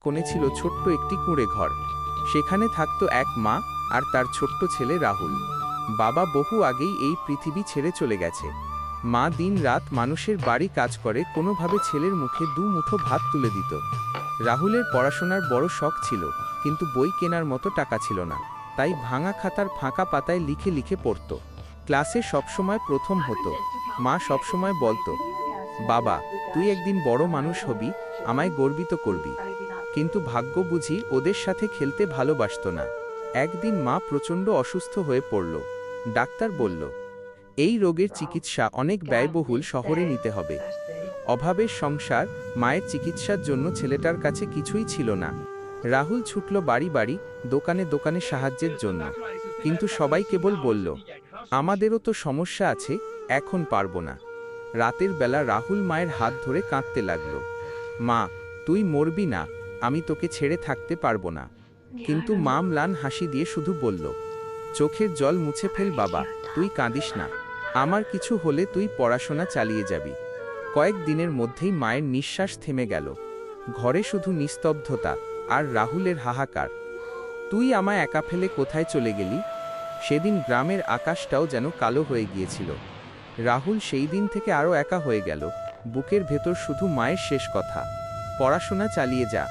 কোণে ছিল ছোট্ট একটি কুঁড়ে ঘর। সেখানে থাকত এক মা আর তার ছোট্ট ছেলে রাহুল। বাবা বহু আগেই এই পৃথিবী ছেড়ে চলে গেছে। মা দিন রাত মানুষের বাড়ি কাজ করে কোনোভাবে ছেলের মুখে দু মুঠো ভাত তুলে দিত। রাহুলের পড়াশোনার বড় শখ ছিল, কিন্তু বই কেনার মতো টাকা ছিল না। তাই ভাঙা খাতার ফাঁকা পাতায় লিখে লিখে পড়ত। ক্লাসে সবসময় প্রথম হতো। মা সবসময় বলতো, বাবা, তুই একদিন বড় মানুষ হবি, আমায় গর্বিত করবি। কিন্তু ভাগ্য বুঝি ওদের সাথে খেলতে ভালোবাসত না। একদিন মা প্রচণ্ড অসুস্থ হয়ে পড়ল। ডাক্তার বলল, এই রোগের চিকিৎসা অনেক ব্যয়বহুল, শহরে নিতে হবে। অভাবের সংসার, মায়ের চিকিৎসার জন্য ছেলেটার কাছে কিছুই ছিল না। রাহুল ছুটল বাড়ি বাড়ি, দোকানে দোকানে সাহায্যের জন্য। কিন্তু সবাই কেবল বলল, আমাদেরও তো সমস্যা আছে, এখন পারবো না। রাতের বেলা রাহুল মায়ের হাত ধরে কাঁদতে লাগল। মা, তুই মরবি না, আমি তোকে ছেড়ে থাকতে পারবো না। কিন্তু মা ম্লান হাসি দিয়ে শুধু বলল, চোখের জল মুছে ফেল বাবা, তুই কাঁদিস না। আমার কিছু হলে তুই পড়াশোনা চালিয়ে যাবি। কয়েক দিনের মধ্যেই মায়ের নিঃশ্বাস থেমে গেল। ঘরে শুধু নিস্তব্ধতা আর রাহুলের হাহাকার। তুই আমায় একা ফেলে কোথায় চলে গেলি? সেদিন গ্রামের আকাশটাও যেন কালো হয়ে গিয়েছিল। রাহুল সেই দিন থেকে আরও একা হয়ে গেল। বুকের ভেতর শুধু মায়ের শেষ কথা, পড়াশোনা চালিয়ে যা।